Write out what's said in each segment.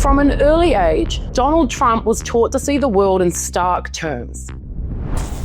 From an early age, Donald Trump was taught to see the world in stark terms.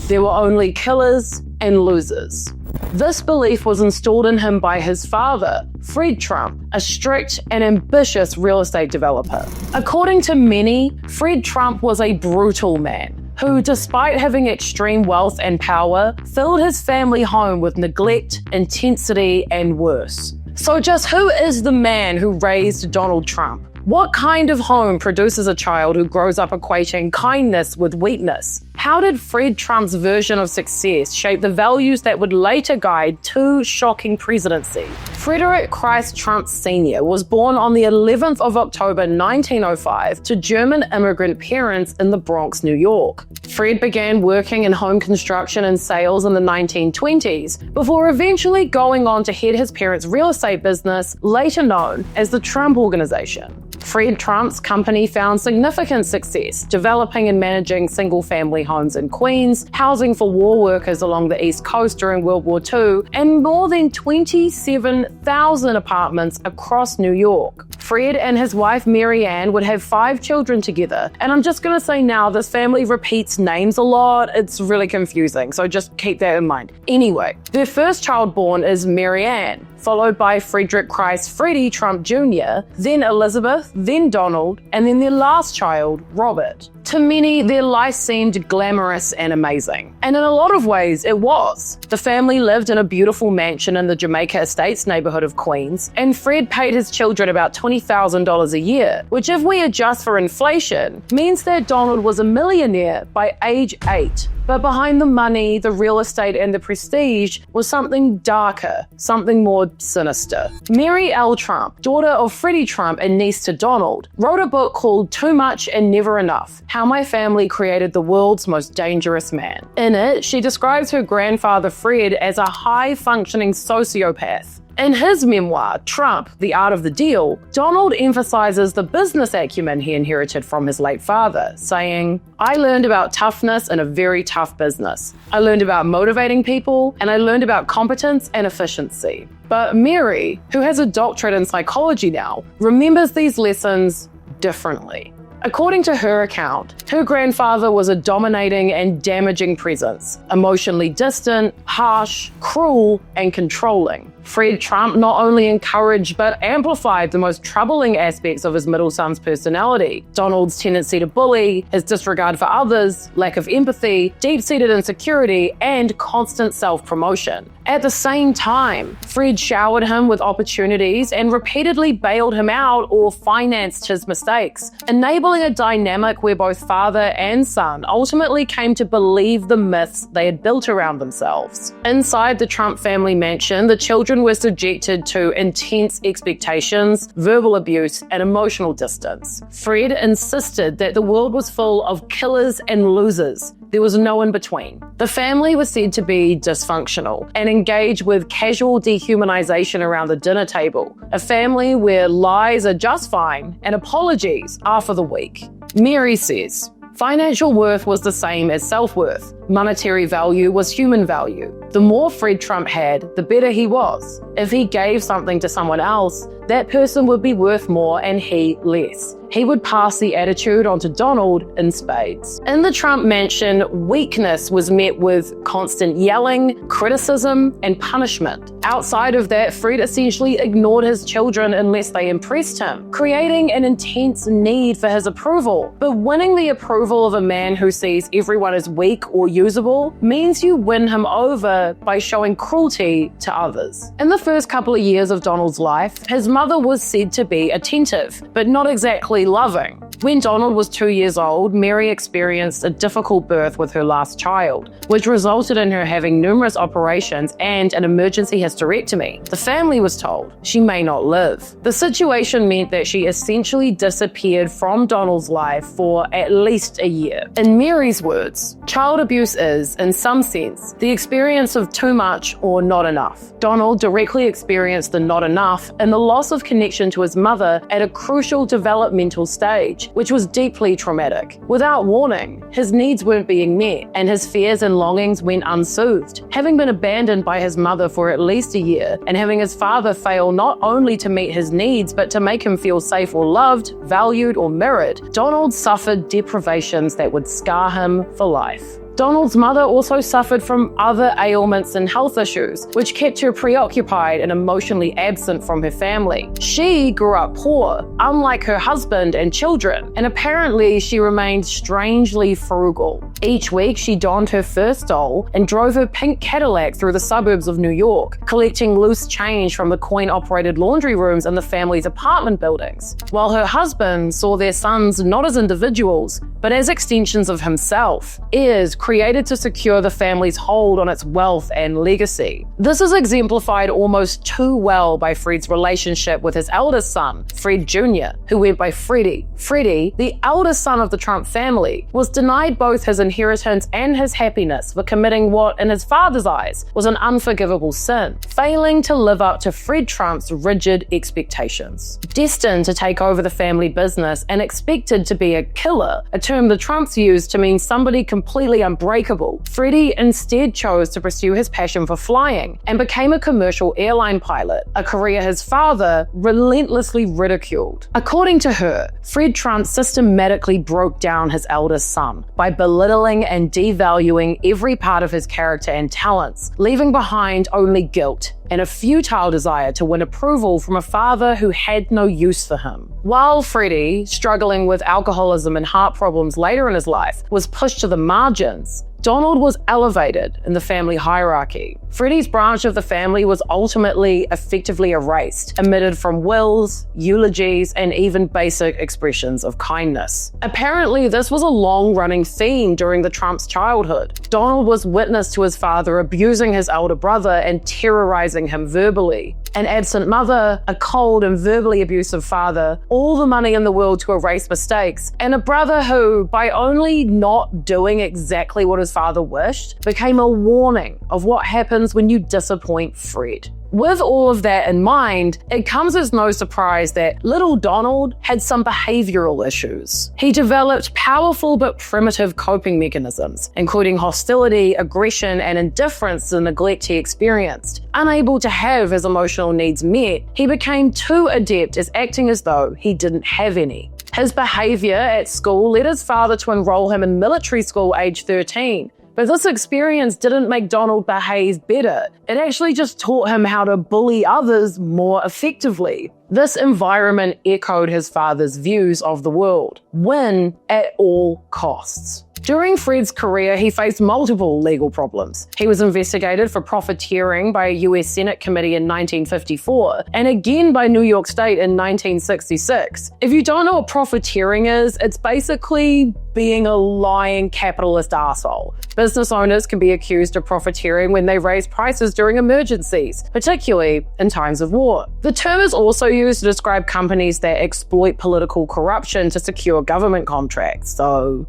There were only killers and losers. This belief was installed in him by his father, Fred Trump, a strict and ambitious real estate developer. According to many, Fred Trump was a brutal man who, despite having extreme wealth and power, filled his family home with neglect, intensity, and worse. So just who is the man who raised Donald Trump? What kind of home produces a child who grows up equating kindness with weakness? How did Fred Trump's version of success shape the values that would later guide two shocking presidencies? Frederick Christ Trump Sr. was born on the 11th of October 1905 to German immigrant parents in the Bronx, New York. Fred began working in home construction and sales in the 1920s before eventually going on to head his parents' real estate business, later known as the Trump Organization. Fred Trump's company found significant success developing and managing single-family homes in Queens, housing for war workers along the East Coast during World War II, and more than 27,000 apartments across New York. Fred and his wife Mary Ann would have 5 children together, and I'm just going to say now, this family repeats names a lot. It's really confusing, so just keep that in mind. Anyway, their first child born is Mary Ann, followed by Frederick Christ Freddie Trump Jr., then Elizabeth, then Donald, and then their last child, Robert. To many, their life seemed glamorous and amazing. And in a lot of ways, it was. The family lived in a beautiful mansion in the Jamaica Estates neighborhood of Queens, and Fred paid his children about $20,000 a year, which, if we adjust for inflation, means that Donald was a millionaire by age 8. But behind the money, the real estate, and the prestige was something darker, something more sinister. Mary L. Trump, daughter of Freddie Trump and niece to Donald, wrote a book called Too Much and Never Enough: How My Family Created the World's Most Dangerous Man. In it, she describes her grandfather Fred as a high-functioning sociopath. In his memoir, Trump, The Art of the Deal, Donald emphasizes the business acumen he inherited from his late father, saying, "I learned about toughness in a very tough business. I learned about motivating people, and I learned about competence and efficiency." But Mary, who has a doctorate in psychology now, remembers these lessons differently. According to her account, her grandfather was a dominating and damaging presence, emotionally distant, harsh, cruel, and controlling. Fred Trump not only encouraged but amplified the most troubling aspects of his middle son's personality: Donald's tendency to bully, his disregard for others, lack of empathy, deep-seated insecurity, and constant self-promotion. At the same time, Fred showered him with opportunities and repeatedly bailed him out or financed his mistakes, enabling a dynamic where both father and son ultimately came to believe the myths they had built around themselves. Inside the Trump family mansion, the children were subjected to intense expectations, verbal abuse, and emotional distance. Fred insisted that the world was full of killers and losers. There was no in between. The family was said to be dysfunctional and engage with casual dehumanization around the dinner table, a family where lies are just fine and apologies are for the weak. Mary says, "Financial worth was the same as self-worth. Monetary value was human value. The more Fred Trump had, the better he was. If he gave something to someone else, that person would be worth more and he less. He would pass the attitude onto Donald in spades." In the Trump mansion, weakness was met with constant yelling, criticism, and punishment. Outside of that, Fred essentially ignored his children unless they impressed him, creating an intense need for his approval. But winning the approval of a man who sees everyone as weak or usable means you win him over by showing cruelty to others. In the first couple of years of Donald's life, his mother was said to be attentive, but not exactly loving. When Donald was 2 years old, Mary experienced a difficult birth with her last child, which resulted in her having numerous operations and an emergency hysterectomy. The family was told she may not live. The situation meant that she essentially disappeared from Donald's life for at least a year. In Mary's words, child abuse is, in some sense, the experience of too much or not enough. Donald directly experienced the not enough in the loss loss of connection to his mother at a crucial developmental stage, which was deeply traumatic. Without warning, his needs weren't being met, and his fears and longings went unsoothed. Having been abandoned by his mother for at least a year, and having his father fail not only to meet his needs, but to make him feel safe or loved, valued, or mirrored, Donald suffered deprivations that would scar him for life. Donald's mother also suffered from other ailments and health issues, which kept her preoccupied and emotionally absent from her family. She grew up poor, unlike her husband and children, and apparently she remained strangely frugal. Each week, she donned her first doll and drove her pink Cadillac through the suburbs of New York, collecting loose change from the coin-operated laundry rooms in the family's apartment buildings, while her husband saw their sons not as individuals, but as extensions of himself, heirs created to secure the family's hold on its wealth and legacy. This is exemplified almost too well by Fred's relationship with his eldest son, Fred Jr., who went by Freddie. Freddie, the eldest son of the Trump family, was denied both his inheritance and his happiness for committing what, in his father's eyes, was an unforgivable sin, failing to live up to Fred Trump's rigid expectations. Destined to take over the family business and expected to be a killer, a term the Trumps used to mean somebody completely unbreakable, Freddie instead chose to pursue his passion for flying and became a commercial airline pilot, a career his father relentlessly ridiculed. According to her, Fred Trump systematically broke down his eldest son by belittling and devaluing every part of his character and talents, leaving behind only guilt and a futile desire to win approval from a father who had no use for him. While Freddie, struggling with alcoholism and heart problems later in his life, was pushed to the margins, Donald was elevated in the family hierarchy. Freddie's branch of the family was ultimately effectively erased, omitted from wills, eulogies, and even basic expressions of kindness. Apparently, this was a long-running theme during the Trumps' childhood. Donald was witness to his father abusing his elder brother and terrorizing him verbally. An absent mother, a cold and verbally abusive father, all the money in the world to erase mistakes, and a brother who, by only not doing exactly what his father wished, became a warning of what happens when you disappoint Fred. With all of that in mind, it comes as no surprise that little Donald had some behavioral issues. He developed powerful but primitive coping mechanisms, including hostility, aggression, and indifference to the neglect he experienced. Unable to have his emotional needs met, he became too adept at acting as though he didn't have any. His behavior at school led his father to enroll him in military school age 13. But this experience didn't make Donald behave better. It actually just taught him how to bully others more effectively. This environment echoed his father's views of the world: win at all costs. During Fred's career, he faced multiple legal problems. He was investigated for profiteering by a US Senate committee in 1954, and again by New York State in 1966. If you don't know what profiteering is, it's basically being a lying capitalist arsehole. Business owners can be accused of profiteering when they raise prices during emergencies, particularly in times of war. The term is also used to describe companies that exploit political corruption to secure government contracts. So,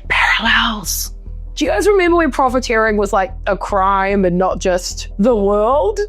parallels. Do you guys remember when profiteering was like a crime and not just the world?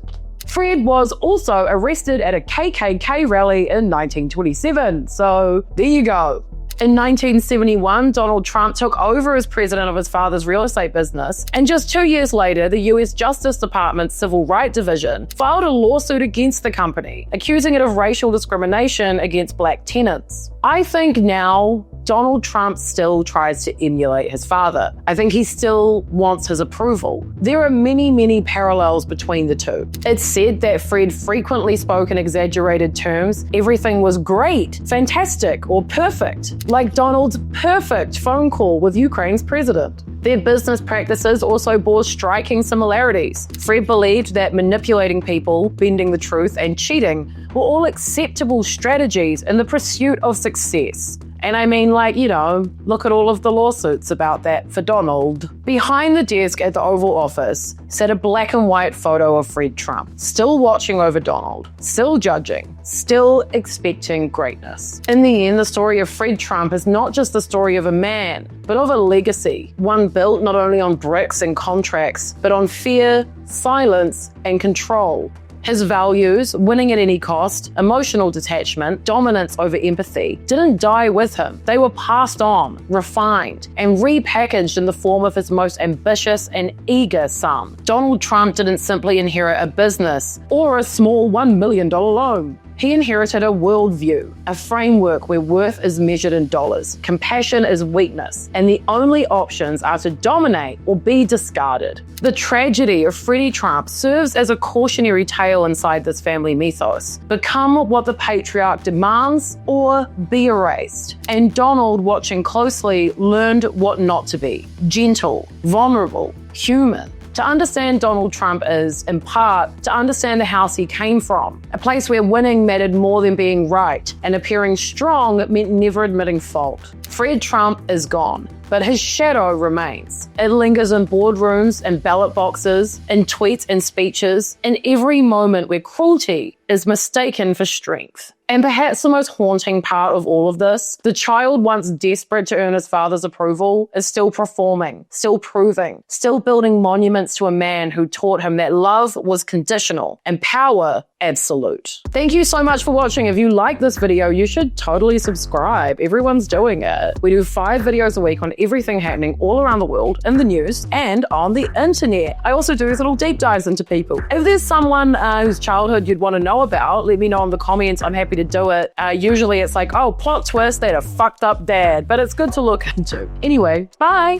Fred was also arrested at a KKK rally in 1927, so there you go. In 1971, Donald Trump took over as president of his father's real estate business, and just 2 years later, the US Justice Department's Civil Rights Division filed a lawsuit against the company, accusing it of racial discrimination against black tenants. I think now Donald Trump still tries to emulate his father. I think he still wants his approval. There are many, many parallels between the two. It's said that Fred frequently spoke in exaggerated terms. Everything was great, fantastic, or perfect, like Donald's perfect phone call with Ukraine's president. Their business practices also bore striking similarities. Fred believed that manipulating people, bending the truth, and cheating were all acceptable strategies in the pursuit of success. And I mean, look at all of the lawsuits about that for Donald. Behind the desk at the Oval Office sat a black and white photo of Fred Trump, still watching over Donald, still judging, still expecting greatness. In the end, the story of Fred Trump is not just the story of a man, but of a legacy, one built not only on bricks and contracts, but on fear, silence, and control. His values, winning at any cost, emotional detachment, dominance over empathy, didn't die with him. They were passed on, refined, and repackaged in the form of his most ambitious and eager son. Donald Trump didn't simply inherit a business or a small $1 million loan. He inherited a worldview, a framework where worth is measured in dollars, compassion is weakness, and the only options are to dominate or be discarded. The tragedy of Freddie Trump serves as a cautionary tale inside this family mythos. Become what the patriarch demands or be erased. And Donald, watching closely, learned what not to be: gentle, vulnerable, human. To understand Donald Trump is, in part, to understand the house he came from, a place where winning mattered more than being right, and appearing strong meant never admitting fault. Fred Trump is gone, but his shadow remains. It lingers in boardrooms and ballot boxes, in tweets and speeches, in every moment where cruelty is mistaken for strength. And perhaps the most haunting part of all of this, the child once desperate to earn his father's approval is still performing, still proving, still building monuments to a man who taught him that love was conditional and power absolute. Thank you so much for watching. If you like this video, you should totally subscribe. Everyone's doing it. We do 5 videos a week on everything happening all around the world, in the news, and on the internet. I also do these little deep dives into people. If there's someone whose childhood you'd want to know about, let me know in the comments. I'm happy to do it. Usually it's like, oh, plot twist, they had a fucked up dad, but it's good to look into. Anyway, bye.